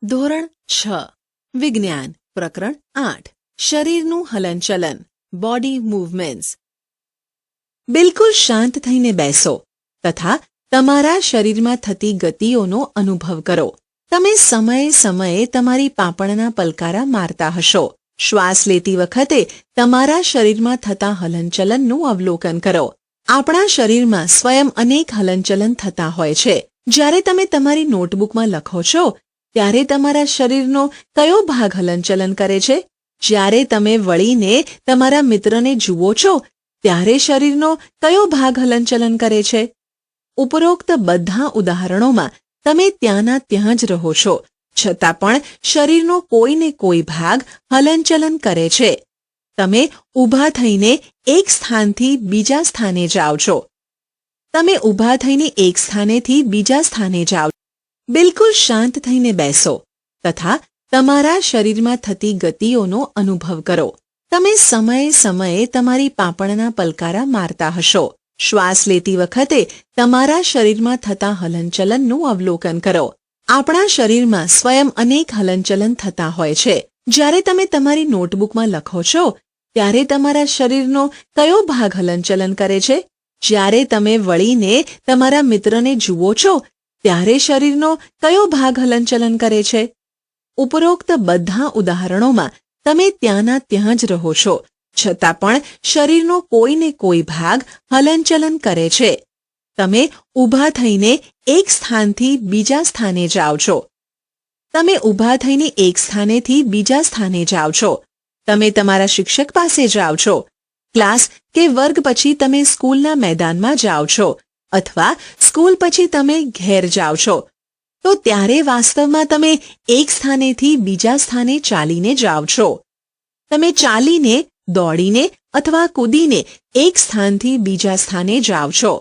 ધોરણ 6 વિજ્ઞાન પ્રકરણ 8 શરીરનું હલનચલન બોડી મૂવમેન્ટ્સ। બિલકુલ શાંત થઈને બેસો તથા તમારા શરીરમાં થતી ગતિઓનો અનુભવ કરો। તમે સમયે સમયે તમારી પાંપણના પલકારા મારતા હશો। શ્વાસ લેતી વખતે તમારા શરીરમાં થતા હલનચલનનું અવલોકન કરો। આપણા શરીરમાં સ્વયં અનેક હલનચલન થતા હોય છે। જ્યારે તમે તમારી નોટબુકમાં લખો છો ત્યારે તમારા શરીરનો કયો ભાગ હલનચલન કરે છે? જ્યારે તમે વળીને તમારા મિત્રને જુઓ છો ત્યારે શરીરનો કયો ભાગ હલનચલન કરે છે? ઉપરોક્ત બધા ઉદાહરણોમાં તમે ત્યાંના ત્યાં જ રહો છો, છતાં પણ શરીરનો કોઈને કોઈ ભાગ હલનચલન કરે છે। તમે ઊભા થઈને એક સ્થાનથી બીજા સ્થાને જાઓ છો। તમે ઊભા થઈને એક સ્થાનેથી બીજા સ્થાને જાઓ। બિલકુલ શાંત થઈને બેસો તથા તમારા શરીરમાં થતી ગતિઓનો અનુભવ કરો। તમે સમયે સમયે તમારી પાંપણના પલકારા મારતા હશો। શ્વાસ લેતી વખતે તમારા શરીરમાં થતા હલનચલનનું અવલોકન કરો। આપણા શરીરમાં સ્વયં અનેક હલનચલન થતા હોય છે। જ્યારે તમે તમારી નોટબુકમાં લખો છો ત્યારે તમારા શરીરનો કયો ભાગ હલનચલન કરે છે? જ્યારે તમે વળીને તમારા મિત્રને જુઓ છો ત્યારે શરીરનો કયો ભાગ હલનચલન કરે છે? ઉપરોક્ત બધા ઉદાહરણોમાં તમે ત્યાંના ત્યાં જ રહો છો, છતાં પણ શરીરનો કોઈને કોઈ ભાગ હલનચલન કરે છે। તમે ઊભા થઈને એક સ્થાનથી બીજા સ્થાને જાઓ છો। તમે ઊભા થઈને એક સ્થાનેથી બીજા સ્થાને જાઓ છો। તમે તમારા શિક્ષક પાસે જાઓ છો। ક્લાસ કે વર્ગ પછી તમે સ્કૂલના મેદાનમાં જાઓ છો અથવા સ્કૂલ પછી તમે ઘેર જાઓ છો, તો ત્યારે વાસ્તવમાં તમે એક સ્થાનેથી બીજા સ્થાને ચાલીને જાઓ છો। તમે ચાલીને, દોડીને અથવા કૂદીને એક સ્થાનથી બીજા સ્થાને જાઓ છો।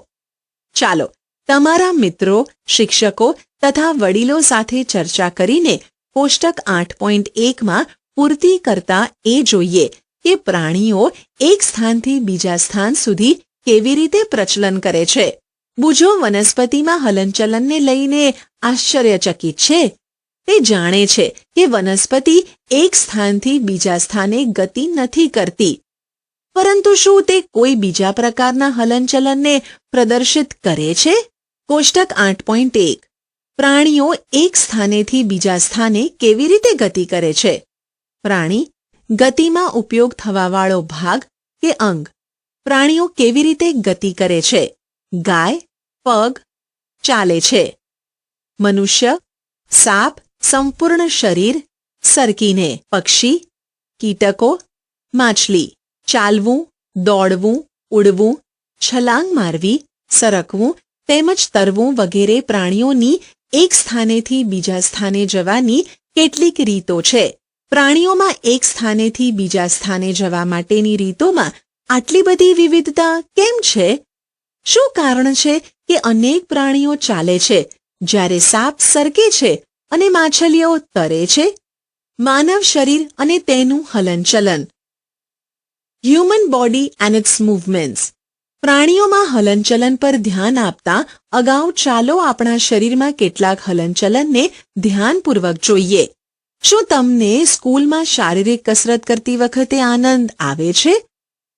ચાલો તમારા મિત્રો, શિક્ષકો તથા વડીલો સાથે ચર્ચા કરીને કોષ્ટક 8.1માં પૂર્તિ કરતા એ જોઈએ કે પ્રાણીઓ એક સ્થાનથી બીજા સ્થાન સુધી કેવી રીતે પ્રચલન કરે છે। બુજો વનસ્પતિમાં હલનચલનને લઈને આશ્ચર્યચકિત છે। તે જાણે છે કે વનસ્પતિ એક સ્થાનથી બીજા સ્થાને ગતિ નથી કરતી, પરંતુ શું તે કોઈ બીજા પ્રકારના હલનચલનને પ્રદર્શિત કરે છે? કોષ્ટક 8.1 પ્રાણીઓ એક સ્થાનેથી બીજા સ્થાને કેવી રીતે ગતિ કરે છે? પ્રાણી ગતિમાં ઉપયોગ થવાવાળો ભાગ કે અંગ। પ્રાણીઓ કેવી રીતે ગતિ કરે છે? ગાય પગ ચાલે છે। મનુષ્ય સાપ સંપૂર્ણ શરીર સરકીને। પક્ષી, કીટકો, માછલી ચાલવું, દોડવું, ઉડવું, છલાંગ મારવી, સરકવું તેમજ તરવું વગેરે પ્રાણીઓની એક સ્થાનેથી બીજા સ્થાને જવાની કેટલીક રીતો છે। પ્રાણીઓમાં એક સ્થાનેથી બીજા સ્થાને જવા માટેની રીતોમાં આટલી બધી વિવિધતા કેમ છે? શું કારણ છે કે અનેક પ્રાણીઓ ચાલે છે જ્યારે સાપ સરકે છે અને માછલીઓ તરે છે? માનવ શરીર અને તેનું હલનચલન। Human body and its movements. પ્રાણીઓમાં હલનચલન પર ધ્યાન આપતા અગાઉ ચાલો આપણા શરીરમાં કેટલાક હલનચલનને ધ્યાનપૂર્વક જોઈએ। શું તમને સ્કૂલમાં શારીરિક કસરત કરતી વખતે આનંદ આવે છે?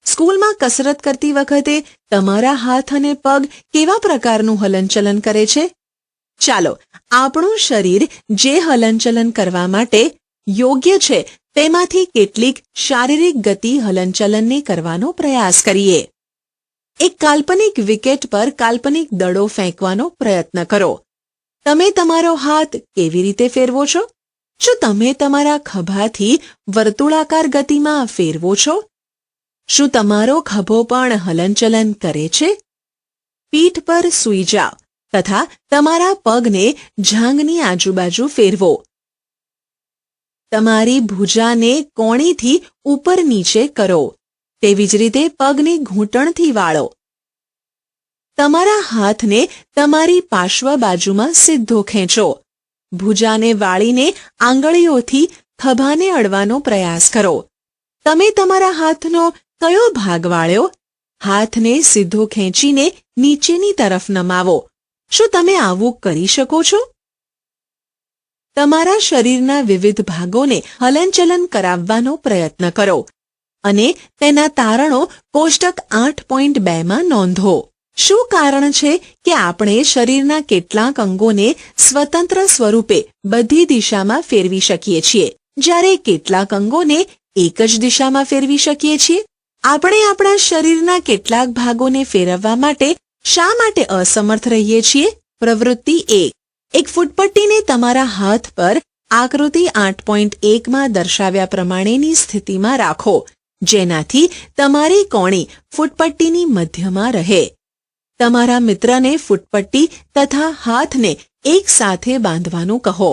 સ્કૂલમાં કસરત કરતી વખતે તમારા હાથ અને પગ કેવા પ્રકારનું હલનચલન કરે છે? ચાલો આપણું શરીર જે હલનચલન કરવા માટે યોગ્ય છે તેમાંથી કેટલીક શારીરિક ગતિ હલનચલનને કરવાનો પ્રયાસ કરીએ। એક કાલ્પનિક વિકેટ પર કાલ્પનિક દડો ફેંકવાનો પ્રયત્ન કરો। તમે તમારો હાથ કેવી રીતે ફેરવો છો? શું તમે તમારા ખભાથી વર્તુળાકાર ગતિમાં ફેરવો છો? શું તમારો ખભો પણ હલનચલન કરે છે? પીઠ પર સૂઈ જાઓ તથા તમારા પગને જાંઘની આજુબાજુ ફેરવો। તમારી ભુજાને કોણીથી ઉપર નીચે કરો। તેવી જ રીતે પગને ઘૂંટણથી વાળો। તમારા હાથને તમારી પાર્શ્વ બાજુમાં સીધો ખેંચો। ભુજાને વાળીને આંગળીઓથી ખભાને અડવાનો પ્રયાસ કરો। તમે તમારા હાથનો કયો ભાગ વાળ્યો? હાથને સીધો ખેંચીને નીચેની તરફ નમાવો। શું તમે આવું કરી શકો છો? તમારા શરીરના વિવિધ ભાગોને હલનચલન કરાવવાનો પ્રયત્ન કરો અને તેના તારણો કોષ્ટક 8.2માં નોંધો. શું કારણ છે કે આપણે શરીરના કેટલાક અંગોને સ્વતંત્ર સ્વરૂપે બધી દિશામાં ફેરવી શકીએ છીએ, જ્યારે કેટલાક અંગોને એક જ દિશામાં ફેરવી શકીએ છીએ? આપણે આપણા શરીરના કેટલાક ભાગોને ફેરવવા માટે શા માટે અસમર્થ રહીએ છીએ? પ્રવૃત્તિ 1. એક ફૂટપટ્ટીને તમારા હાથ પર આકૃતિ 8.1માં દર્શાવ્યા પ્રમાણેની સ્થિતિમાં રાખો, જેનાથી તમારી કોણી ફૂટપટ્ટીની મધ્યમાં રહે. તમારા મિત્રને ફૂટપટ્ટી તથા હાથને એક સાથે બાંધવાનું કહો.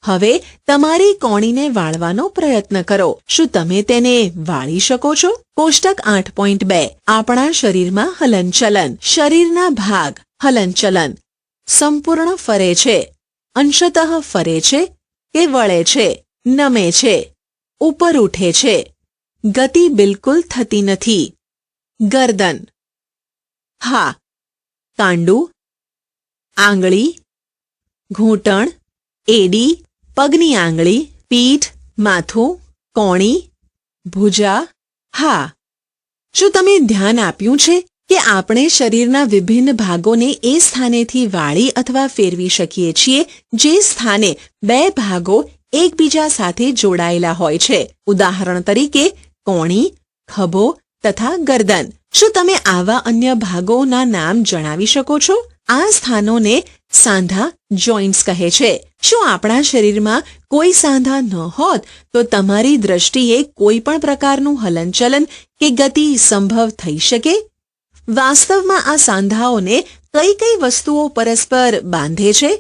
હવે તમારી કોણીને વાળવાનો પ્રયત્ન કરો. શું તમે તેને વાળી શકો છો? કોષ્ટક 8.2. આપણા શરીરમાં હલનચલન. શરીરના ભાગ હલનચલન. સંપૂર્ણ ફરે છે, અંશતઃ ફરે છે કે વળે છે, નમે છે, ઉપર ઉઠે છે, ગતિ બિલકુલ થતી નથી. ગરદન. હા, કાંડું, આંગળી, ઘૂંટણ, એડી, પગની આંગળી, પીઠ, માથું, કોણી, ભુજા. હા. શું તમે ધ્યાન આપ્યું છે કે આપણે શરીરના વિભિન્ન ભાગોને એ સ્થાનેથી વાળી અથવા ફેરવી શકીએ છીએ જે સ્થાને બે ભાગો એકબીજા સાથે જોડાયેલા હોય છે? ઉદાહરણ તરીકે કોણી, ખભો તથા ગરદન. શું તમે આવા અન્ય ભાગોના નામ જણાવી શકો છો? આ સ્થાનોને સાંધા જોઇન્ટ્સ કહે છે. શું આપણા શરીરમાં કોઈ સાંધા ન હોત તો તમારી દ્રષ્ટિએ કોઈ પણ પ્રકારનું હલનચલન કે ગતિ સંભવ થઈ શકે? વાસ્તવમાં આ સાંધાઓને કઈ કઈ વસ્તુઓ પરસ્પર બાંધે છે?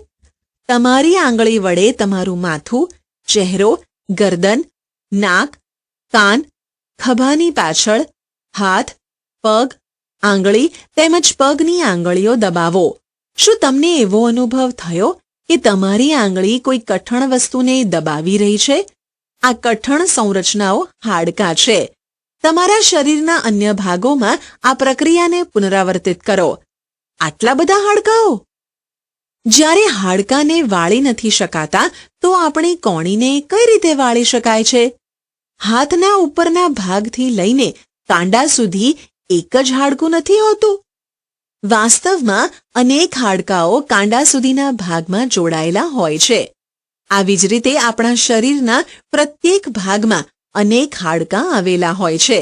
તમારી આંગળી વડે તમારું માથું, ચહેરો, ગરદન, નાક, કાન, ખભાની પાછળ, હાથ, પગ, આંગળી તેમજ પગની આંગળીઓ દબાવો. શું તમને એવો અનુભવ થયો કે તમારી આંગળી કોઈ કઠણ વસ્તુને દબાવી રહી છે? આ કઠણ સંરચનાઓ હાડકાં છે. તમારા શરીરના અન્ય ભાગોમાં આ પ્રક્રિયાને પુનરાવર્તિત કરો. આટલા બધા હાડકાઓ? જ્યારે હાડકાને વાળી નથી શકાતા તો આપણી કોણીને કઈ રીતે વાળી શકાય છે? હાથના ઉપરના ભાગથી લઈને કાંડા સુધી એક જ હાડકું નથી હોતું. વાસ્તવમાં અનેક હાડકાઓ કાંડા સુધીના ભાગમાં જોડાયેલા હોય છે. આવી જ રીતે આપણા શરીરના પ્રત્યેક ભાગમાં અનેક હાડકાં આવેલા હોય છે.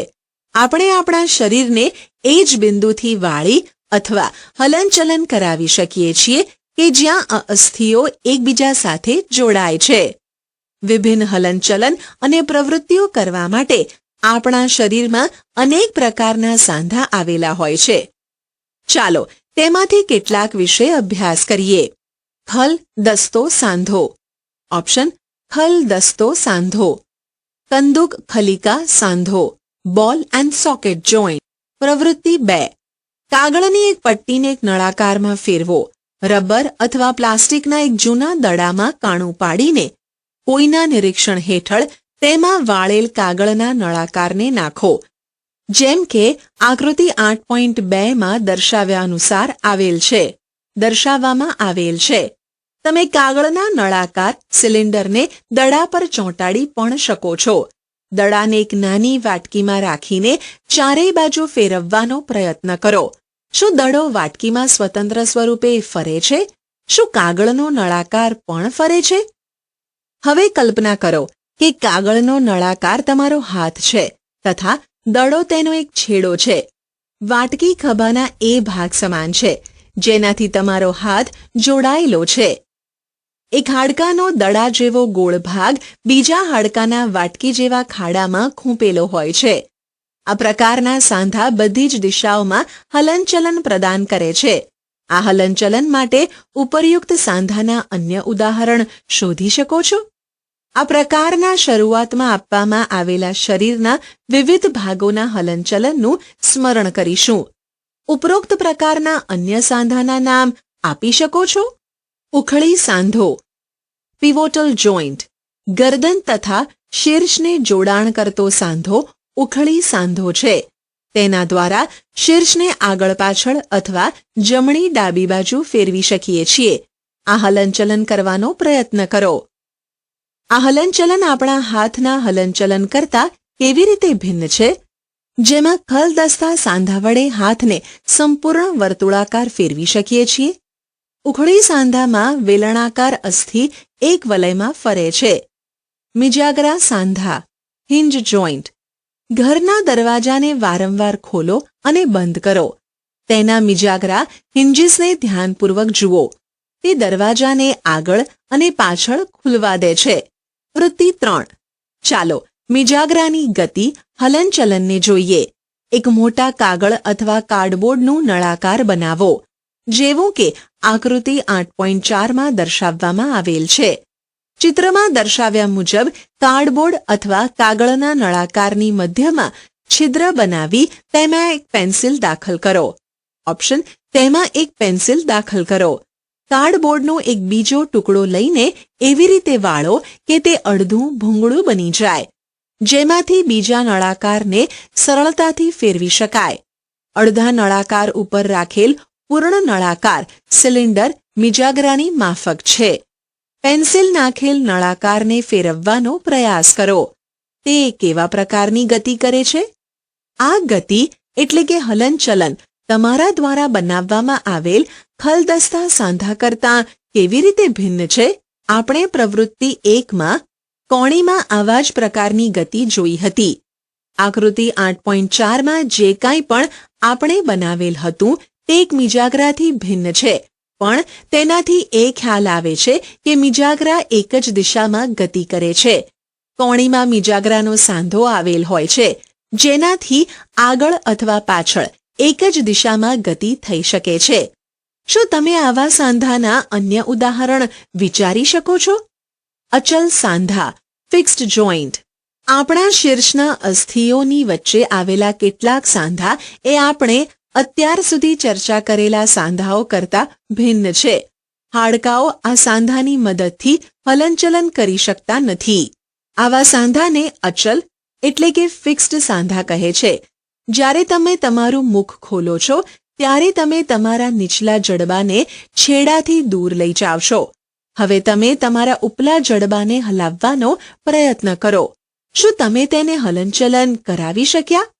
આપણે આપણા શરીરને એ જ બિંદુથી વાળી અથવા હલનચલન કરાવી શકીએ છીએ કે જ્યાં આ અસ્થિઓ એકબીજા સાથે જોડાય છે. વિભિન્ન હલનચલન અને પ્રવૃત્તિઓ કરવા માટે આપણા શરીરમાં અનેક પ્રકારના સાંધા આવેલા હોય છે. ચાલો તેમાંથી કેટલાક વિશે અભ્યાસ કરીએ. ખલ દસ્તો સાંધો. ઓપ્શન: ખલ દસ્તો સાંધો, કંદુક ખલિકા સાંધો, બોલ એન્ડ સોકેટ જોઇન્ટ. પ્રવૃત્તિ 2. કાગળની એક પટ્ટીને એક નળાકારમાં ફેરવો. રબર અથવા પ્લાસ્ટિકના એક જૂના દડામાં કાણું પાડીને કોઈના નિરીક્ષણ હેઠળ તેમાં વાળેલ કાગળના નળાકારને નાખો. જેમ કે આકૃતિ 8.2માં દર્શાવવામાં આવેલ છે. તમે કાગળના નળાકાર સિલિન્ડરને દડા પર ચોંટાડી પણ શકો છો. દડાને એક નાની વાટકીમાં રાખીને ચારેય બાજુ ફેરવવાનો પ્રયત્ન કરો. શું દડો વાટકીમાં સ્વતંત્ર સ્વરૂપે ફરે છે? શું કાગળનો નળાકાર પણ ફરે છે? હવે કલ્પના કરો કે કાગળનો નળાકાર તમારો હાથ છે તથા દડો તેનો એક છેડો છે. વાટકી ખભાના એ ભાગ સમાન છે જેનાથી તમારો હાથ જોડાયેલો છે. એક હાડકાનો દડા જેવો ગોળ ભાગ બીજા હાડકાના વાટકી જેવા ખાડામાં ખૂંપેલો હોય છે. આ પ્રકારના સાંધા બધી જ દિશાઓમાં હલનચલન પ્રદાન કરે છે. આ હલનચલન માટે ઉપરયુક્ત સાંધાના અન્ય ઉદાહરણ શોધી શકો છો? આ પ્રકારના શરૂઆતમાં આપવામાં આવેલા શરીરના વિવિધ ભાગોના હલનચલનનું સ્મરણ કરીશું. ઉપરોક્ત પ્રકારના અન્ય સાંધાના નામ આપી શકો છો? ઉખળી સાંધો, પિવોટલ જોઇન્ટ. ગરદન તથા શીર્ષને જોડાણ કરતો સાંધો ઉખળી સાંધો છે. તેના દ્વારા શીર્ષને આગળ પાછળ અથવા જમણી ડાબી બાજુ ફેરવી શકીએ છીએ. આ હલનચલન કરવાનો પ્રયત્ન કરો. આ હલનચલન આપણા હાથના હલનચલન કરતાં કેવી રીતે ભિન્ન છે? જેમાં ખલદસ્તા સાંધા વડે હાથને સંપૂર્ણ વર્તુળાકાર ફેરવી શકીએ છીએ. ઉખળી સાંધામાં વેલણાકાર અસ્થિ એક વલયમાં ફરે છે. મિજાગરા સાંધા, હિન્જ જોઈન્ટ. ઘરના દરવાજાને વારંવાર ખોલો અને બંધ કરો. તેના મિજાગરા હિન્જીસને ધ્યાનપૂર્વક જુઓ. તે દરવાજાને આગળ અને પાછળ ખુલવા દે છે. વૃત્તિ 3. ચાલો મિજાગરાની ગતિ હલનચલનને જોઈએ. એક મોટા કાગળ અથવા કાર્ડબોર્ડનું નળાકાર બનાવો, જેવું કે આકૃતિ 8.4માં દર્શાવવામાં આવેલ છે. ચિત્રમાં દર્શાવ્યા મુજબ કાર્ડબોર્ડ અથવા કાગળના નળાકારની મધ્યમાં છિદ્ર બનાવી તેમાં એક પેન્સિલ દાખલ કરો. ઓપ્શન: તેમાં એક પેન્સિલ દાખલ કરો. કાર્ડબોર્ડનો એક બીજો ટુકડો લઈને એવી રીતે વાળો કે તે અડધું ભૂંગળું બની જાય, જેમાંથી બીજા નળાકારને સરળતાથી ફેરવી શકાય. અડધા નળાકાર ઉપર રાખેલ પૂર્ણ નળાકાર સિલિન્ડર મિજાગરાની માફક છે. પેન્સિલ નાખેલ નળાકારને ફેરવવાનો પ્રયાસ કરો. તે કેવા પ્રકારની ગતિ કરે છે? આ ગતિ એટલે કે હલનચલન તમારા દ્વારા બનાવવામાં આવેલ ખલદસ્તા સાંધા કરતાં કેવી રીતે ભિન્ન છે? આપણે પ્રવૃત્તિ 1માં કોણીમાં આવા જ પ્રકારની ગતિ જોઈ હતી. આકૃતિ 8.4માં જે કાંઈ પણ આપણે બનાવેલ હતું તે એક મિજાગરાથી ભિન્ન છે, પણ તેનાથી એ ખ્યાલ આવે છે કે મિજાગરા એક જ દિશામાં ગતિ કરે છે. કોણીમાં મિજાગરાનો સાંધો આવેલ હોય છે, જેનાથી આગળ અથવા પાછળ એક જ દિશામાં ગતિ થઈ શકે છે. શું તમે આવા સાંધાના અન્ય ઉદાહરણ વિચારી શકો છો? અચલ સાંધા, ફિક્સ્ડ જોઈન્ટ. આપણા શીર્ષના અસ્થિઓની વચ્ચે આવેલા કેટલાક સાંધા એ આપણે અત્યાર સુધી ચર્ચા કરેલા સાંધાઓ કરતાં ભિન્ન છે. હાડકાઓ આ સાંધાની મદદથી હલનચલન કરી શકતા નથી. આવા સાંધાને અચલ એટલે કે ફિક્સ્ડ સાંધા કહે છે. જ્યારે તમે તમારું મુખ ખોલો છો ત્યારે તમે તમારા નીચલા જડબાને છેડાથી દૂર લઈ જાવ છો. હવે તમે તમારા ઉપલા જડબાને હલાવવાનો પ્રયત્ન કરો. શું તમે તેને હલનચલન કરાવી શક્યા?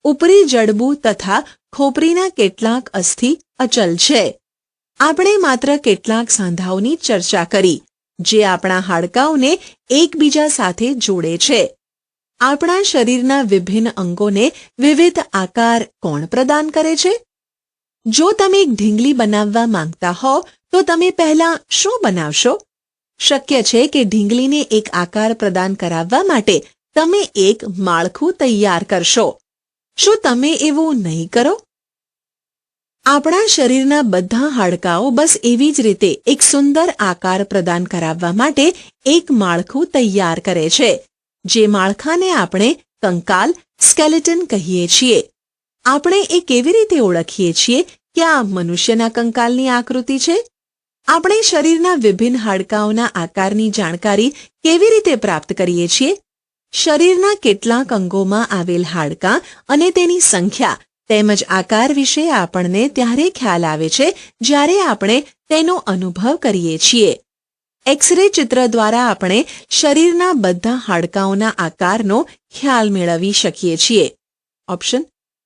ઉપરી જડબું તથા ખોપરીના કેટલાક અસ્થિ અચલ છે. આપણે માત્ર કેટલાક સાંધાઓની ચર્ચા કરી, જે આપણા હાડકાઓને એકબીજા સાથે જોડે છે. આપણા શરીરના વિભિન્ન અંગોને વિવિધ આકાર કોણ પ્રદાન કરે છે? જો તમે એક ઢીંગલી બનાવવા માંગતા હો તો તમે પહેલા શું બનાવશો? શક્ય છે કે ઢીંગલીને એક આકાર પ્રદાન કરાવવા માટે તમે એક માળખું તૈયાર કરશો. શું તમે એવું નહીં કરો? આપણા શરીરના બધા હાડકાઓ બસ એવી જ રીતે એક સુંદર આકાર પ્રદાન કરાવવા માટે એક માળખું તૈયાર કરે છે, જે માળખાને આપણે કંકાલ, સ્કેલેટન કહીએ છીએ. આપણે એ કેવી રીતે ઓળખીએ છીએ કે આ મનુષ્યના કંકાલની આકૃતિ છે? આપણે શરીરના વિભિન્ન હાડકાઓના આકારની જાણકારી કેવી રીતે પ્રાપ્ત કરીએ છીએ? શરીરના કેટલાક અંગોમાં આવેલ હાડકાં અને તેની સંખ્યા તેમજ આકાર વિશે આપણને ત્યારે ખ્યાલ આવે છે જ્યારે આપણે તેનો અનુભવ કરીએ છીએ. એક્સ-રે ચિત્ર દ્વારા આપણે શરીરના બધા હાડકાઓના આકારનો ખ્યાલ મેળવી શકીએ છીએ. ઓપ્શન: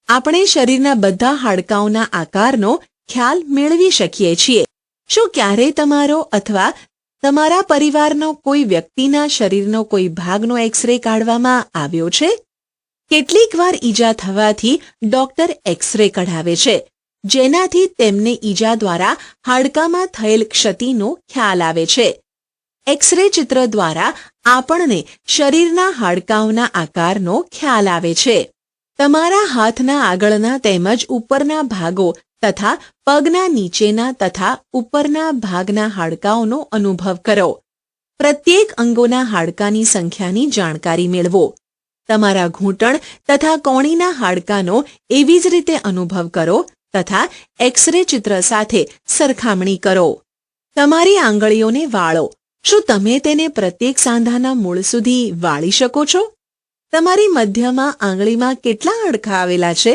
આપણે શરીરના બધા હાડકાઓના આકારનો ખ્યાલ મેળવી શકીએ છીએ. શું ક્યારેય તમારો અથવા તમારા પરિવારનો કોઈ વ્યક્તિના શરીરનો કોઈ ભાગનો એક્સ-રે કાઢવામાં આવ્યો છે? કેટલીક વાર ઈજા થવાથી ડોક્ટર એક્સ-રે કઢાવે છે, જેનાથી તેમને ઈજા દ્વારા હાડકામાં થયેલ ક્ષતિનો ખ્યાલ આવે છે. એક્સ-રે ચિત્ર દ્વારા આપણને શરીરના હાડકાઓના આકારનો ખ્યાલ આવે છે. તમારા હાથના આગળના તેમજ ઉપરના ભાગો તથા પગના નીચેના તથા ઉપરના ભાગના હાડકાઓનો અનુભવ કરો. પ્રત્યેક અંગોના હાડકાની સંખ્યાની જાણકારી મેળવો. તમારા ઘૂંટણ તથા કોણીના હાડકાનો એવી જ રીતે અનુભવ કરો તથા એક્સ-રે ચિત્ર સાથે સરખામણી કરો. તમારી આંગળીઓને વાળો. શું તમે તેને પ્રત્યેક સાંધાના મૂળ સુધી વાળી શકો છો? તમારી મધ્યમાં આંગળીમાં કેટલા હાડકાં આવેલા છે?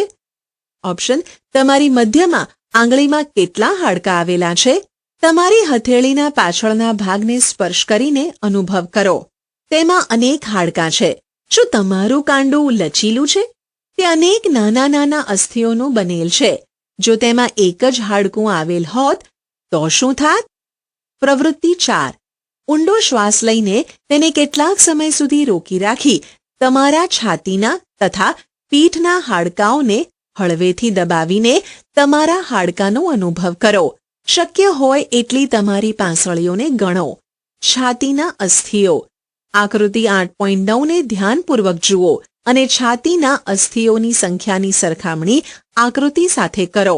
ઓપ્શન: તમારી મધ્યમાં આંગળીમાં કેટલા હાડકાં આવેલા છે? તમારી હથેળીના પાછળના ભાગને સ્પર્શ કરીને અનુભવ કરો. તેમાં અનેક હાડકાં છે. શું તમારું કાંડું લચીલું છે? તે અનેક નાના નાના અસ્થિઓનું બનેલ છે. જો તેમાં એક જ હાડકું આવેલ હોત તો શું થાત? પ્રવૃત્તિ 4. ઊંડો શ્વાસ લઈને તેને કેટલાક સમય સુધી રોકી રાખી તમારા છાતીના તથા પીઠના હાડકાંઓને હળવેથી દબાવીને તમારા હાડકાંનો અનુભવ કરો. શક્ય હોય એટલી તમારી પાંસળીઓને ગણો. છાતીના અસ્થિઓ. આકૃતિ 8.9 ને ધ્યાનપૂર્વક જુઓ અને છાતીના અસ્થિઓની સંખ્યાની સરખામણી આકૃતિ સાથે કરો.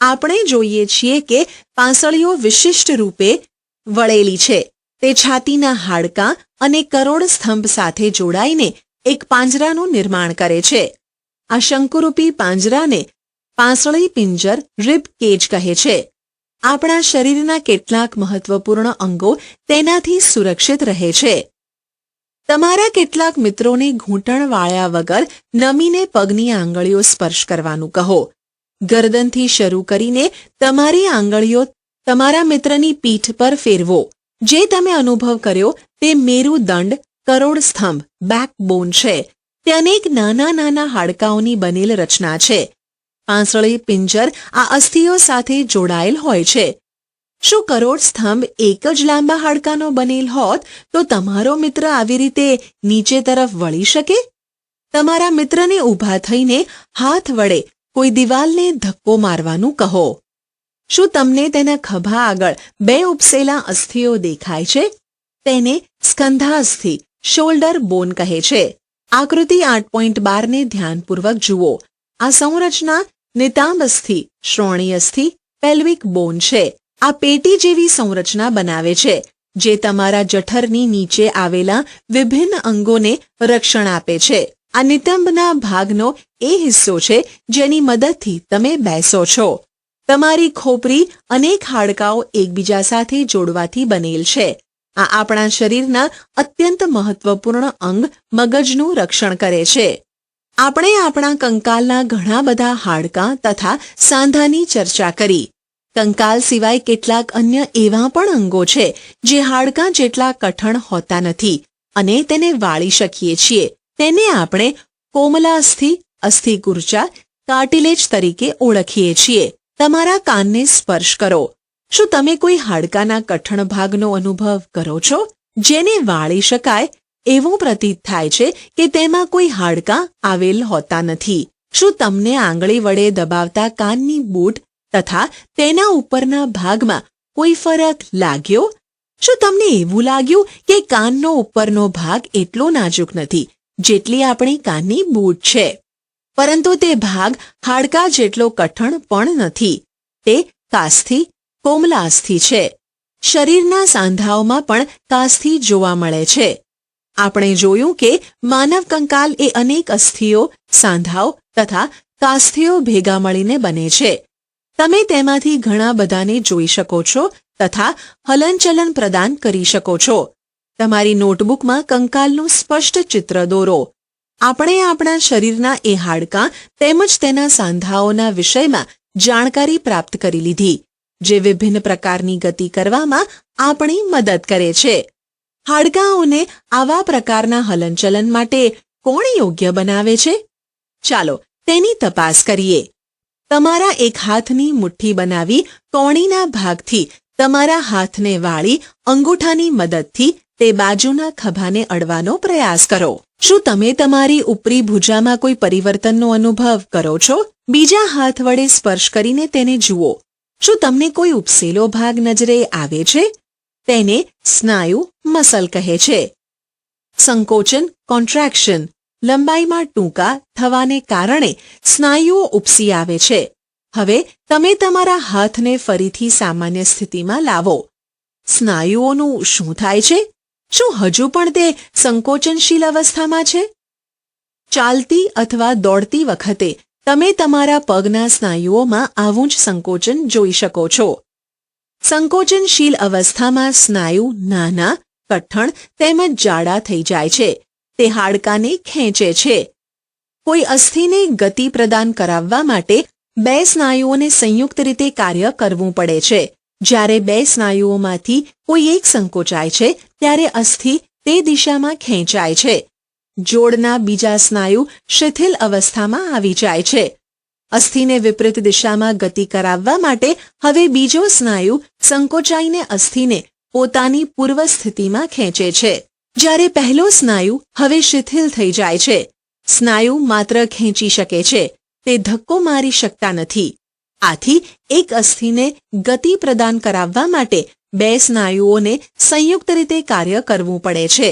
આપણે જોઈએ છીએ કે પાંસળીઓ વિશિષ્ટ રૂપે વળેલી છે. તે છાતીના હાડકાં અને કરોડ સ્તંભ સાથે જોડાઈને એક પાંજરાનું નિર્માણ કરે છે. આ શંકુરૂપી પાંજરાને પાંસળી પિંજર રિબ કેજ કહે છે. આપણા શરીરના કેટલાક મહત્વપૂર્ણ અંગો તેનાથી સુરક્ષિત રહે છે. તમારા કેટલાક મિત્રોને ઘૂંટણ વાળ્યા વગર નમીને પગની આંગળીઓ સ્પર્શ કરવાનું કહો. ગરદનથી શરૂ કરીને તમારી આંગળીઓ તમારા મિત્રની પીઠ પર ફેરવો. જે તમે અનુભવ કર્યો તે મેરુદંડ કરોડ સ્તંભ બેકબોન છે. તે અનેક નાના નાના હાડકાંઓની બનેલ રચના છે. પાંસળી પિંજર આ અસ્થિઓ સાથે જોડાયેલ હોય છે. શું કરોડ સ્તંભ એક જ લાંબા હાડકાનો બનેલ હોત તો તમારો મિત્ર આવી રીતે નીચે તરફ વળી શકે? તમારા મિત્રને ઊભા થઈને હાથ વડે કોઈ દિવાલને ધક્કો મારવાનું કહો. શું તમને તેના ખભા આગળ 2 ઉપસેલા અસ્થિઓ દેખાય છે? તેને સ્કંધાસ્થિ શોલ્ડર બોન કહે છે. આકૃતિ 8.12 ને ધ્યાનપૂર્વક જુઓ. આ સંરચના નિતાંબ અસ્થિ શ્રોણી અસ્થિ પેલ્વિક બોન છે. આ પેટી જેવી સંરચના બનાવે છે જે તમારા જઠરની નીચે આવેલા વિભિન્ન અંગોને રક્ષણ આપે છે. આ નિતંબના ભાગનો એ હિસ્સો છે જેની મદદથી તમે બેસો છો. તમારી ખોપરી અનેક હાડકાંઓ એકબીજા સાથે જોડવાથી બનેલ છે. આ આપણા શરીરના અત્યંત મહત્વપૂર્ણ અંગ મગજનું રક્ષણ કરે છે. આપણે આપણા કંકાલના ઘણા બધા હાડકાં તથા સાંધાની ચર્ચા કરી. કંકાલ સિવાય કેટલાક અન્ય એવા પણ અંગો છે જે હાડકાં જેટલા કઠણ હોતા નથી અને તેને વાળી શકીએ છીએ. તેને આપણે કોમલાસ્થિ અસ્થિકુર્ચા કાર્ટિલેજ તરીકે ઓળખીએ છીએ. તમારા કાનને સ્પર્શ કરો. શું તમે કોઈ હાડકાના કઠણ ભાગનો અનુભવ કરો છો જેને વાળી શકાય એવું પ્રતીત થાય છે કે તેમાં કોઈ હાડકાં આવેલ હોતા નથી? શું તમને આંગળી વડે દબાવતા કાનની બૂટ તથા તેના ઉપરના ભાગમાં કોઈ ફરક લાગ્યો? શું તમને એવું લાગ્યું કે કાનનો ઉપરનો ભાગ એટલો નાજુક નથી જેટલી આપણી કાનની બૂટ છે? પરંતુ તે ભાગ હાડકાં જેટલો કઠણ પણ નથી. તે કાસ્થિ કોમલાસ્થિ છે. શરીરના સાંધાઓમાં પણ કાસ્થિ જોવા મળે છે. આપણે જોયું કે માનવ કંકાલ એ અનેક અસ્થિઓ સાંધાઓ તથા કાસ્થિઓ ભેગા મળીને બને છે. તમે તેમાંથી ઘણા બધાને જોઈ શકો છો તથા હલનચલન પ્રદાન કરી શકો છો. તમારી નોટબુકમાં કંકાલનું સ્પષ્ટ ચિત્ર દોરો. આપણે આપણા શરીરના એ હાડકાં તેમજ તેના સાંધાઓના વિષયમાં જાણકારી પ્રાપ્ત કરી લીધી જે વિભિન્ન પ્રકારની ગતિ કરવામાં આપણી મદદ કરે છે. હાડકાંઓને આવા પ્રકારના હલનચલન માટે કોણ યોગ્ય બનાવે છે? ચાલો તેની તપાસ કરીએ. તમારા એક હાથની મુઠ્ઠી બનાવી કોણીના ભાગથી તમારા હાથને વાળી અંગૂઠાની મદદથી તે બાજુના ખભાને અડવાનો પ્રયાસ કરો. શું તમે તમારી ઉપરી ભુજામાં કોઈ પરિવર્તનનો અનુભવ કરો છો? બીજા હાથ વડે સ્પર્શ કરીને તેને જુઓ. શું તમને કોઈ ઉપસેલો ભાગ નજરે આવે છે? તેને સ્નાયુ મસલ કહે છે. સંકોચન કોન્ટ્રેક્શન લંબાઈમાં ટૂંકા થવાને કારણે સ્નાયુઓ ઉપસી આવે છે. હવે તમે તમારા હાથને ફરીથી સામાન્ય સ્થિતિમાં લાવો. સ્નાયુઓનું શું થાય છે? શું હજુ પણ તે સંકોચનશીલ અવસ્થામાં છે? ચાલતી અથવા દોડતી વખતે તમે તમારા પગના સ્નાયુઓમાં આવું જ સંકોચન જોઈ શકો છો. સંકોચનશીલ અવસ્થામાં સ્નાયુ નાના, કઠણ તેમજ જાડા થઈ જાય છે. તે હાડકાને ખેંચે છે. કોઈ અસ્થિને ગતિ પ્રદાન કરાવવા માટે 2 સ્નાયુઓને સંયુક્ત રીતે કાર્ય કરવું પડે છે. જ્યારે 2 સ્નાયુઓમાંથી કોઈ એક સંકોચાય છે ત્યારે અસ્થિ તે દિશામાં ખેંચાય છે. જોડના બીજા સ્નાયુ શિથિલ અવસ્થામાં આવી જાય છે. અસ્થિને વિપરીત દિશામાં ગતિ કરાવવા માટે હવે બીજો સ્નાયુ સંકોચાઈને અસ્થિને પોતાની પૂર્વ સ્થિતિમાં ખેંચે છે. જ્યારે પહેલો સ્નાયુ હવે શિથિલ થઈ જાય છે. સ્નાયુ માત્ર ખેંચી શકે છે, તે ધક્કો મારી શકતા નથી. આથી એક અસ્થિને ગતિ પ્રદાન કરાવવા માટે બે સ્નાયુઓને સંયુક્ત રીતે કાર્ય કરવું પડે છે.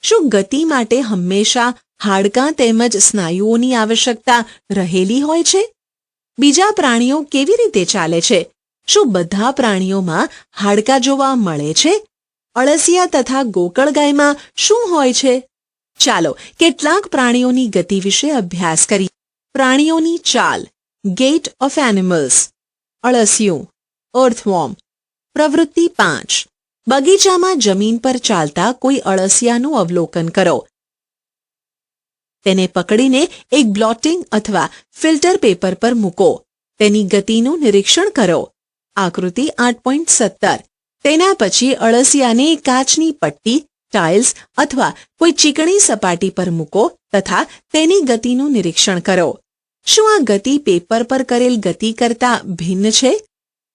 શું ગતિ માટે હંમેશા હાડકાં તેમજ સ્નાયુઓની આવશ્યકતા રહેલી હોય છે? બીજા પ્રાણીઓ કેવી રીતે ચાલે છે? શું બધા પ્રાણીઓમાં હાડકાં જોવા મળે છે? અળસિયા તથા ગોકળગાયમાં શું હોય છે? ચાલો કેટલાક પ્રાણીઓની ગતિ વિશે અભ્યાસ કરીએ. પ્રાણીઓની ચાલ. Gait of animals. અળસિયું, અર્થવોર્મ. પ્રવૃત્તિ 5. બગીચામાં જમીન પર ચાલતા કોઈ અળસિયાનું અવલોકન કરો. તેને પકડીને એક બ્લોટિંગ અથવા ફિલ્ટર પેપર પર મૂકો. તેની ગતિનું નિરીક્ષણ કરો. આકૃતિ 8.17. તેના પછી અળસિયાને કાચની પટ્ટી, ટાઇલ્સ અથવા કોઈ ચીકણી સપાટી પર મૂકો તથા તેની ગતિનું નિરીક્ષણ કરો. શું આ ગતિ પેપર પર કરેલ ગતિ કરતાં ભિન્ન છે?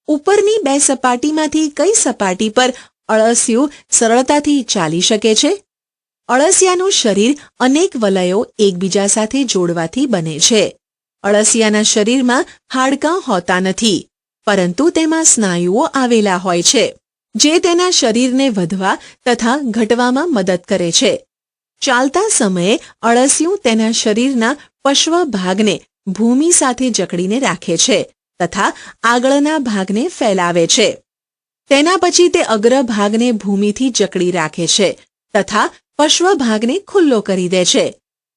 ઉપરની બે સપાટીમાંથી કઈ સપાટી પર અળસિયું સરળતાથી ચાલી શકે છે? અળસિયાનું શરીર અનેક વલયો એકબીજા સાથે જોડવાથી બને છે. અળસિયાના શરીરમાં હાડકાં હોતા નથી, પરંતુ તેમાં સ્નાયુઓ આવેલા હોય છે, જે તેના શરીરને વધવા તથા ઘટવામાં મદદ કરે છે. ચાલતા સમયે અળસિયું તેના શરીરના પશ્વ ભાગને ભૂમિ સાથે જકડીને રાખે છે તથા આગળના ભાગને ફેલાવે છે. તેના પછી તે અગ્ર ભાગને ભૂમિથી જકડી રાખે છે તથા પશ્વ ભાગને ખુલ્લો કરી દે છે.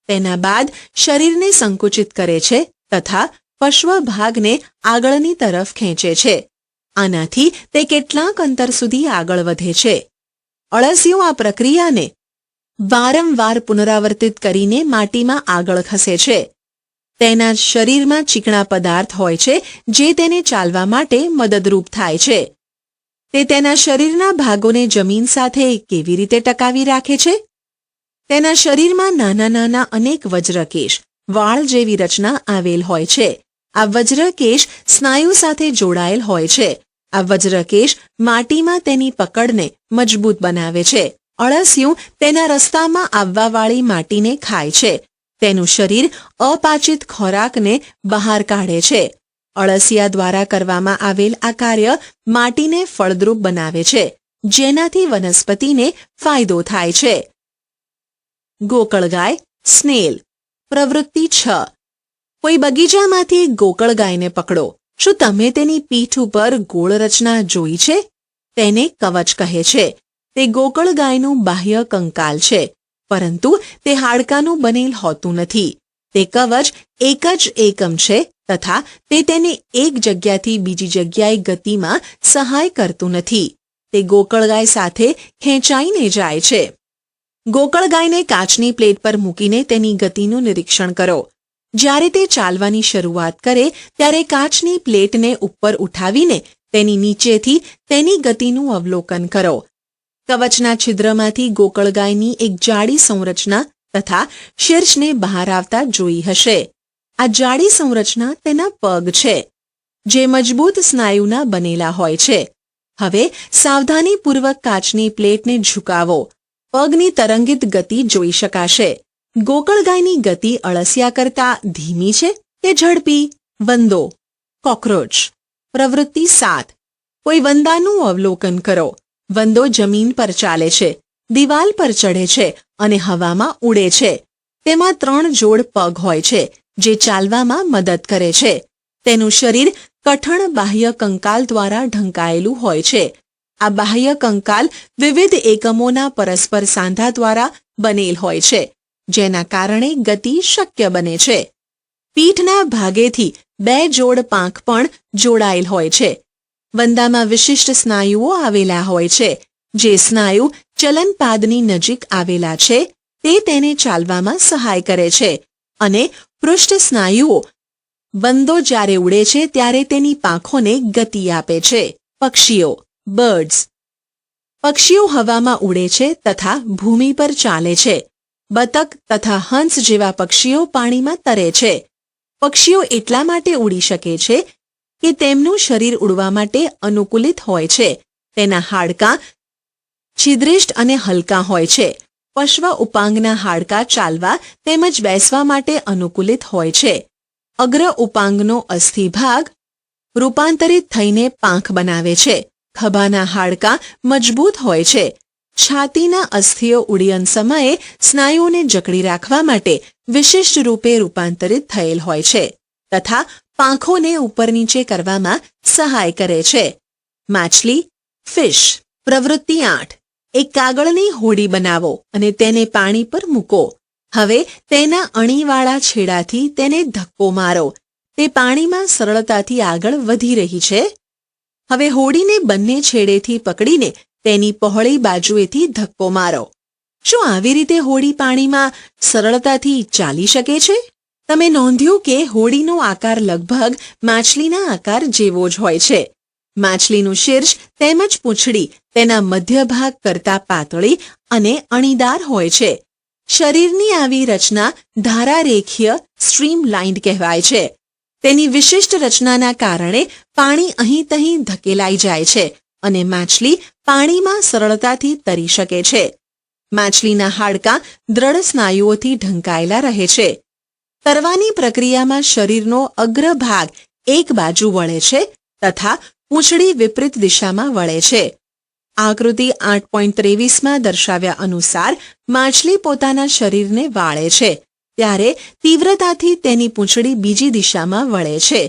તેના બાદ શરીરને સંકુચિત કરે છે તથા પશ્વ ભાગને આગળની તરફ ખેંચે છે. આનાથી તે કેટલાક અંતર સુધી આગળ વધે છે. અળસિયું આ પ્રક્રિયાને વારંવાર પુનરાવર્તિત કરીને માટીમાં આગળ ખસે છે. તેના શરીરમાં ચીકણા પદાર્થ હોય છે જે તેને ચાલવા માટે મદદરૂપ થાય છે. તે તેના શરીરના ભાગોને જમીન સાથે કેવી રીતે ટકાવી રાખે છે? તેના શરીરમાં નાના નાના અનેક વજ્રકેશ, વાળ જેવી રચના આવેલ હોય છે. આ વજ્રકેશ સ્નાયુ સાથે જોડાયેલ હોય છે. આ વજ્રકેશ માટીમાં તેની પકડને મજબૂત બનાવે છે. અળસિયું તેના રસ્તામાં આવવાવાળી માટીને ખાય છે. તેનું શરીર અપાચિત ખોરાકને બહાર કાઢે છે. અળસિયા દ્વારા કરવામાં આવેલ આ કાર્ય માટીને ફળદ્રુપ બનાવે છે, જેનાથી વનસ્પતિને ફાયદો થાય છે. ગોકળગાય, સ્નેલ. પ્રવૃત્તિ 6. કોઈ બગીચામાંથી ગોકળગાયને પકડો. શું તમે તેની પીઠ ઉપર ગોળ રચના જોઈ છે? તેને કવચ કહે છે. તે ગોકળગાયનું બાહ્ય કંકાલ છે, પરંતુ તે હાડકાનું બનેલ હોતું નથી. તે કવચ એક જ એકમ છે તથા તે તેને એક જગ્યાથી બીજી જગ્યાએ ગતિમાં સહાય કરતું નથી. તે ગોકળગાય સાથે ખેંચાઈને જાય છે. ગોકળગાયને કાચની પ્લેટ પર મૂકીને તેની ગતિનું નિરીક્ષણ કરો. જ્યારે તે ચાલવાની શરૂઆત કરે ત્યારે કાચની પ્લેટને ઉપર ઉઠાવીને તેની નીચેથી તેની ગતિનું અવલોકન કરો. કવચના છિદ્રમાંથી ગોકળગાયની એક જાડી સંરચના તથા શીર્ષને બહાર આવતા જોઈ હશે. આ જાડી સંરચના તેના પગ છે, જે મજબૂત સ્નાયુના બનેલા હોય છે. હવે સાવધાનીપૂર્વક કાચની પ્લેટને ઝુકાવો. પગની તરંગિત ગતિ જોઈ શકાશે. ગોકળગાયની ગતિ અળસિયા કરતાં ધીમી છે કે ઝડપી? વંદો, કોકરોચ. પ્રવૃત્તિ 7. કોઈ વંદાનું અવલોકન કરો. વંદો જમીન પર ચાલે છે, દિવાલ પર ચઢે છે અને હવામાં ઉડે છે. તેમાં 3 જોડ પગ હોય છે, જે ચાલવામાં મદદ કરે છે. તેનું શરીર કઠણ બાહ્ય કંકાલ દ્વારા ઢંકાયેલું હોય છે. આ બાહ્ય કંકાલ વિવિધ એકમોના પરસ્પર સાંધા દ્વારા બનેલ હોય છે, જેના કારણે ગતિ શક્ય બને છે. પીઠના ભાગેથી 2 જોડ પાંખ પણ જોડાયેલ હોય છે. વંદામાં વિશિષ્ટ સ્નાયુઓ આવેલા હોય છે. જે સ્નાયુ ચલનપાદની નજીક આવેલા છે તે તેને ચાલવામાં સહાય કરે છે, અને પૃષ્ઠ સ્નાયુઓ વંદો જ્યારે ઉડે છે ત્યારે તેની પાંખોને ગતિ આપે છે. પક્ષીઓ, બર્ડ્સ. પક્ષીઓ હવામાં ઉડે છે તથા ભૂમિ પર ચાલે છે. બતક તથા હંસ જેવા પક્ષીઓ પાણીમાં તરે છે. પક્ષીઓ એટલા માટે ઉડી શકે છે કે તેમનું શરીર ઉડવા માટે અનુકૂલિત હોય છે. તેના હાડકાં છિદ્રિષ્ટ અને હલકા હોય છે. પશ્વ ઉપાંગના હાડકાં ચાલવા તેમજ બેસવા માટે અનુકૂલિત હોય છે. અગ્ર ઉપાંગનો અસ્થિભાગ રૂપાંતરિત થઈને પાંખ બનાવે છે. ખભાના હાડકાં મજબૂત હોય છે. છાતીના અસ્થિઓ ઉડ્ડયન સમયે સ્નાયુઓને જકડી રાખવા માટે વિશિષ્ટ રૂપે રૂપાંતરિત થયેલ હોય છે તથા પાંખોને ઉપર નીચે કરવામાં સહાય કરે છે. માછલી ફિશ. પ્રવૃત્તિ 8. એક કાગળની હોડી બનાવો અને તેને પાણી પર મૂકો. હવે તેના અણીવાળા છેડાથી તેને ધક્કો મારો. તે પાણીમાં સરળતાથી આગળ વધી રહી છે. હવે હોડીને બંને છેડેથી પકડીને તેની પહોળી બાજુએથી ધક્કો મારો. શું આવી રીતે હોડી પાણીમાં સરળતાથી ચાલી શકે છે? તમે નોંધ્યું કે હોડીનો આકાર લગભગ માછલીના આકાર જેવો જ હોય છે. માછલીનું શીર્ષ તેમજ પૂંછડી તેના મધ્ય ભાગ કરતાં પાતળી અને અણીદાર હોય છે. શરીરની આવી રચના ધારારેખીય સ્ટ્રીમલાઇન્ડ કહેવાય છે. તેની વિશિષ્ટ રચનાના કારણે પાણી અહીં તહીં ધકેલાઈ જાય છે અને માછલી પાણીમાં સરળતાથી તરી શકે છે. માછલીના હાડકાં દ્રઢ સ્નાયુઓથી ઢંકાયેલા રહે છે. તરવાની પ્રક્રિયામાં શરીરનો અગ્રભાગ એક બાજુ વળે છે તથા પૂંછડી વિપરીત દિશામાં વળે છે. આકૃતિ 8.23માં દર્શાવ્યા અનુસાર માછલી પોતાના શરીરને વાળે છે ત્યારે તીવ્રતાથી તેની પૂંછડી બીજી દિશામાં વળે છે.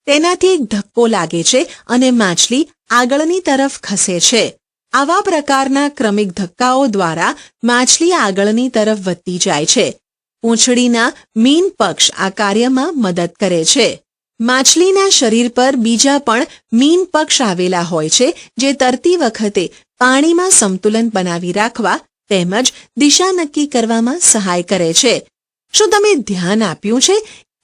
તેનાથી એક ધક્કો લાગે છે અને માછલી આગળની તરફ ખસે છે. આવા પ્રકારના ક્રમિક ધક્કાઓ દ્વારા માછલી આગળની તરફ વધતી જાય છે. પૂંછડીના મીન પક્ષ આ કાર્યમાં મદદ કરે છે. માછલીના શરીર પર બીજા પણ મીન પક્ષ આવેલા હોય છે જે તરતી વખતે પાણીમાં સંતુલન બનાવી રાખવા તેમજ દિશા નક્કી કરવામાં સહાય કરે છે. શું તમે ધ્યાન આપ્યું છે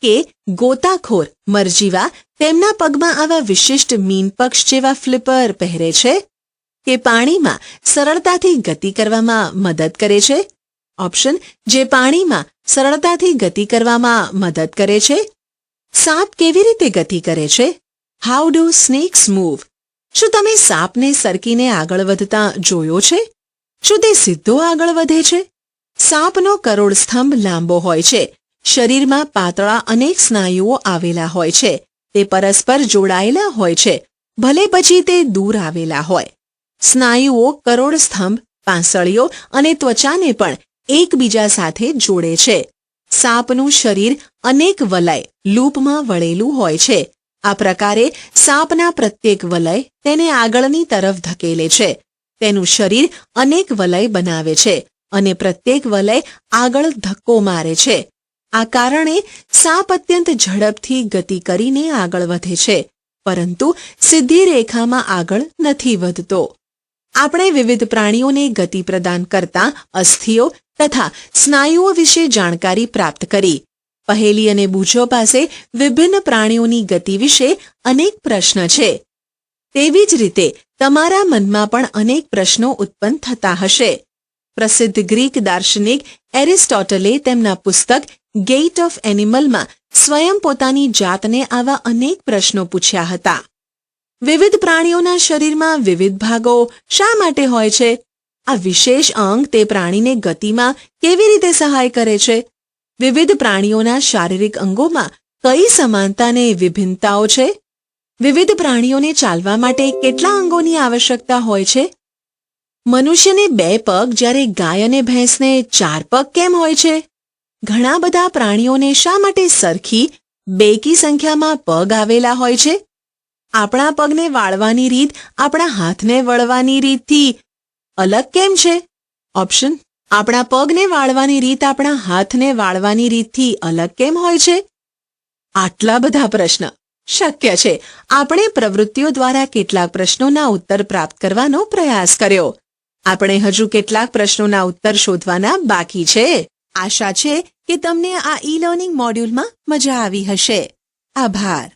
કે ગોતાખોર મરજીવા તેમના પગમાં આવા વિશિષ્ટ મીન પક્ષ જેવા ફ્લિપર પહેરે છે કે પાણીમાં સરળતાથી ગતિ કરવામાં મદદ કરે છે? ઓપ્શન જે પાણીમાં સરળતાથી ગતિ કરવામાં મદદ કરે છે. સાપ કેવી રીતે ગતિ કરે છે? How do snacks move? શું તમે સાપને સરકીને આગળ વધતા જોયો છે? શું તે સીધો આગળ વધે છે? સાપનો કરોડ સ્તંભ લાંબો હોય છે. શરીરમાં પાતળા અનેક સ્નાયુઓ આવેલા હોય છે. તે પરસ્પર જોડાયેલા હોય છે, ભલે પછી તે દૂર આવેલા હોય. સ્નાયુઓ કરોડ સ્તંભ, પાંસળીઓ અને ત્વચાને પણ એકબીજા સાથે જોડે છે. સાપનું શરીર અનેક વલય લૂપમાં વળેલું હોય છે. આ પ્રકારે સાપના પ્રત્યેક વલય તેને આગળની તરફ ધકેલે છે. તેનું શરીર અનેક વલય બનાવે છે અને પ્રત્યેક વલય આગળ ધક્કો મારે છે. આ કારણે સાપ અત્યંત ઝડપથી ગતિ કરીને આગળ વધે છે, પરંતુ સીધી રેખામાં આગળ નથી વધતો. આપણે વિવિધ પ્રાણીઓને ગતિ પ્રદાન કરતા અસ્થિઓ તથા સ્નાયુઓ વિશે જાણકારી પ્રાપ્ત કરી. પહેલી અને બૂચો પાસે વિભિન્ન પ્રાણીઓની ગતિ વિશે અનેક પ્રશ્ન છે. તેવી જ રીતે તમારા મનમાં પણ અનેક પ્રશ્નો ઉત્પન્ન થતા હશે. પ્રસિદ્ધ ગ્રીક દાર્શનિક એરિસ્ટોટલે તેમના પુસ્તક ગેઇટ ઓફ એનિમલમાં સ્વયં પોતાની જાતને આવા અનેક પ્રશ્નો પૂછ્યા હતા. વિવિધ પ્રાણીઓના શરીરમાં વિવિધ ભાગો શા માટે હોય છે? આ વિશેષ અંગ તે પ્રાણીને ગતિમાં કેવી રીતે સહાય કરે છે? વિવિધ પ્રાણીઓના શારીરિક અંગોમાં કઈ સમાનતા અને વિભિન્નતાઓ છે? વિવિધ પ્રાણીઓને ચાલવા માટે કેટલા અંગોની આવશ્યકતા હોય છે? મનુષ્યને 2 પગ જ્યારે ગાય અને ભેંસને 4 પગ કેમ હોય છે? ઘણા બધા પ્રાણીઓને શા માટે સરખી બેકી સંખ્યામાં પગ આવેલા હોય છે? આપણા પગને વાળવાની રીત આપણા હાથને વળવાની રીતથી અલગ કેમ છે? ઓપ્શન આપણા પગને વાળવાની રીત આપણા હાથને વાળવાની રીતથી અલગ કેમ હોય છે? આટલા બધા પ્રશ્ન શક્ય છે. આપણે પ્રવૃત્તિઓ દ્વારા કેટલાક પ્રશ્નોના ઉત્તર પ્રાપ્ત કરવાનો પ્રયાસ કર્યો. આપણે હજુ કેટલાક પ્રશ્નોના ઉત્તર શોધવાના બાકી છે. આશા છે કે તમને આ ઈ લર્નિંગ મોડ્યુલમાં મજા આવી હશે. આભાર.